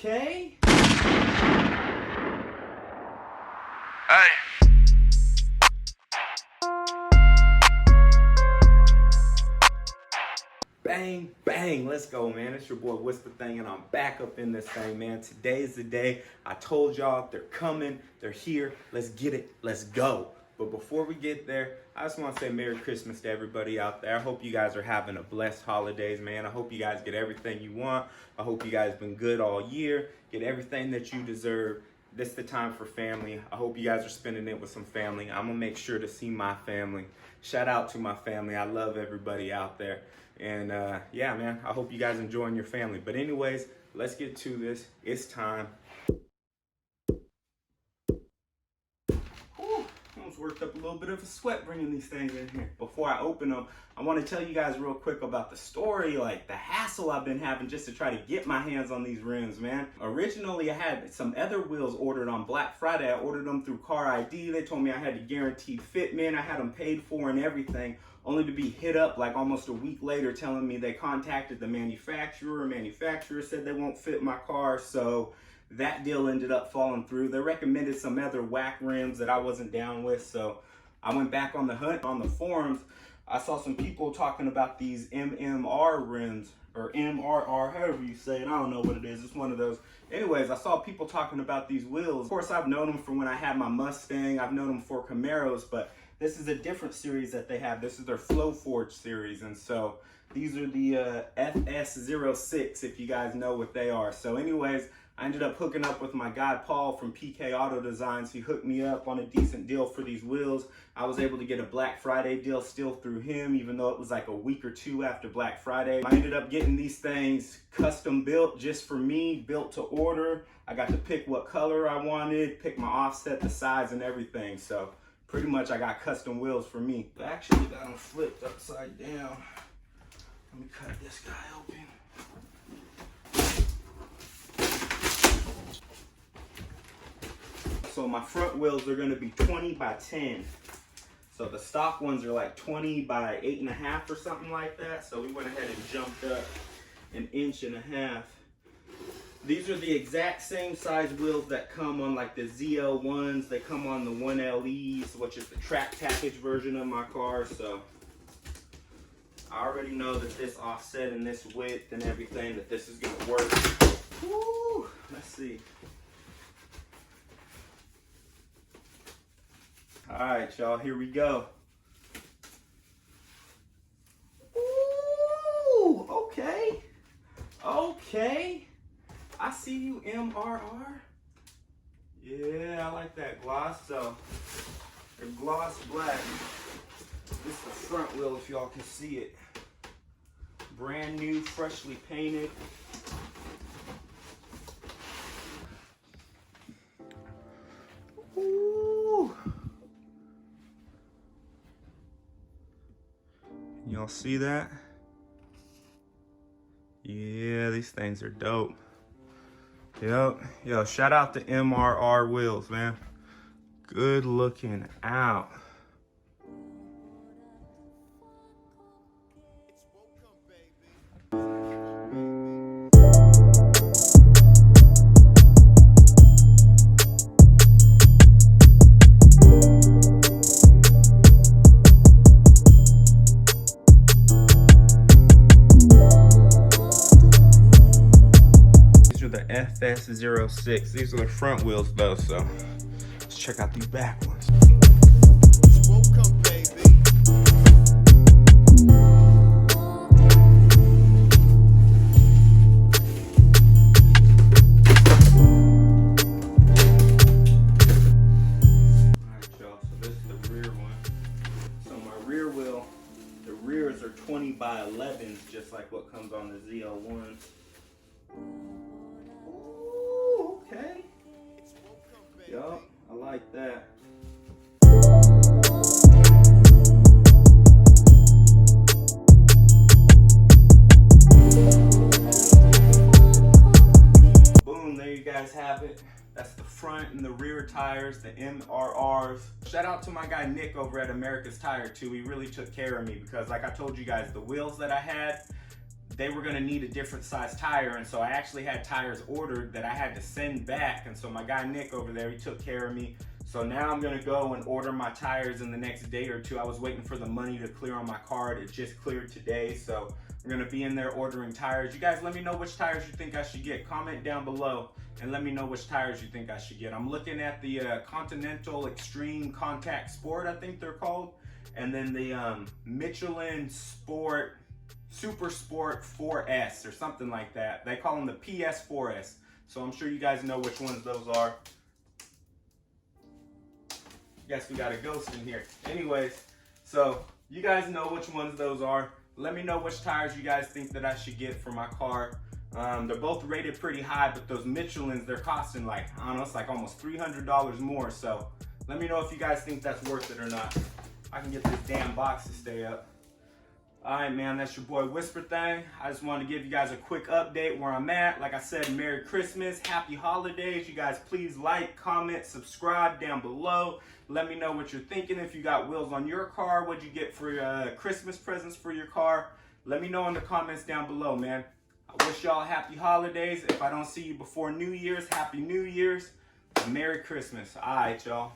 Okay. Hey. Bang, bang, let's go, man. It's your boy, What's the Thing, and I'm back up in this thing, man. Today's the day. I told y'all they're coming, they're here. Let's get it, let's go. But before we get there, I just want to say Merry Christmas to everybody out there. I hope you guys are having a blessed holidays, man. I hope you guys get everything you want. I hope you guys been good all year, get everything that you deserve. This is the time for family. I hope you guys are spending it with some family. I'm gonna make sure to see my family. Shout out to my family. I love everybody out there. And yeah, man, I hope you guys enjoying your family. But anyways, let's get to this. It's time. Whew, almost worked up a little bit of a sweat bringing these things in here. Before I open them, I want to tell you guys real quick about the story, like the hassle I've been having just to try to get my hands on these rims, man. Originally, I had some other wheels ordered on Black Friday. I ordered them through Car ID. They told me I had a guaranteed fitment. I had them paid for and everything, only to be hit up like almost a week later telling me they contacted the manufacturer. Manufacturer said they won't fit my car, so that deal ended up falling through. They recommended some other whack rims that I wasn't down with, so I went back on the hunt. On the forums, I saw some people talking about these MMR rims, or MRR, however you say it. I don't know what it is. It's one of those. Anyways, I saw people talking about these wheels. Of course, I've known them from when I had my Mustang. I've known them for Camaros, but this is a different series that they have. This is their Flow Forge series, and so these are the FS06, if you guys know what they are. So anyways, I ended up hooking up with my guy Paul from PK Auto Designs. He hooked me up on a decent deal for these wheels. I was able to get a Black Friday deal still through him, even though it was like a week or two after Black Friday. I ended up getting these things custom built just for me, built to order. I got to pick what color I wanted, pick my offset, the size, and everything. So pretty much I got custom wheels for me. I actually got them flipped upside down. Let me cut this guy open. So my front wheels are gonna be 20 by 10. So the stock ones are like 20 by 8.5 or something like that. So we went ahead and jumped up 1.5 inches. These are the exact same size wheels that come on like the ZL1s. They come on the 1LEs, which is the track package version of my car. So I already know that this offset and this width and everything, that this is gonna work. Woo! Let's see. All right, y'all, here we go. Ooh, okay. Okay. I see you, MRR. Yeah, I like that gloss. So, they're gloss black. This is the front wheel, if y'all can see it. Brand new, freshly painted. Ooh. Y'all see that? Yeah, these things are dope. Yep. Yo, shout out to MRR wheels, man. Good looking out. FS06. These are the front wheels though, so let's check out these back ones. Alright y'all, so this is the rear one. So my rear wheel, the rears are 20 by 11s, just like what comes on the ZL1. Okay. Yup, I like that. Boom, there you guys have it. That's the front and the rear tires, the MRRs. Shout out to my guy Nick over at America's Tire too. He really took care of me because like I told you guys, the wheels that I had, they were gonna need a different size tire, and so I actually had tires ordered that I had to send back, and so my guy Nick over there, he took care of me. So now I'm gonna go and order my tires in the next day or two. I was waiting for the money to clear on my card. It just cleared today, so I'm gonna be in there ordering tires. You guys let me know which tires you think I should get. Comment down below and let me know which tires you think I should get. I'm looking at the Continental Extreme Contact Sport, I think they're called, and then the Michelin Sport Super Sport 4S or something like that. They call them the PS4S. So I'm sure you guys know which ones those are. Guess we got a ghost in here. Anyways, so you guys know which ones those are. Let me know which tires you guys think that I should get for my car. They're both rated pretty high, but those Michelins, they're costing like, I don't know, it's like almost $300 more. So let me know if you guys think that's worth it or not. I can get this damn box to stay up. All right, man, that's your boy Whisper Thing. I just wanted to give you guys a quick update where I'm at. Like I said, Merry Christmas, Happy Holidays. You guys please like, comment, subscribe down below. Let me know what you're thinking. If you got wheels on your car, what'd you get for Christmas presents for your car? Let me know in the comments down below, man. I wish y'all Happy Holidays. If I don't see you before New Year's, Happy New Year's. Merry Christmas. All right, y'all.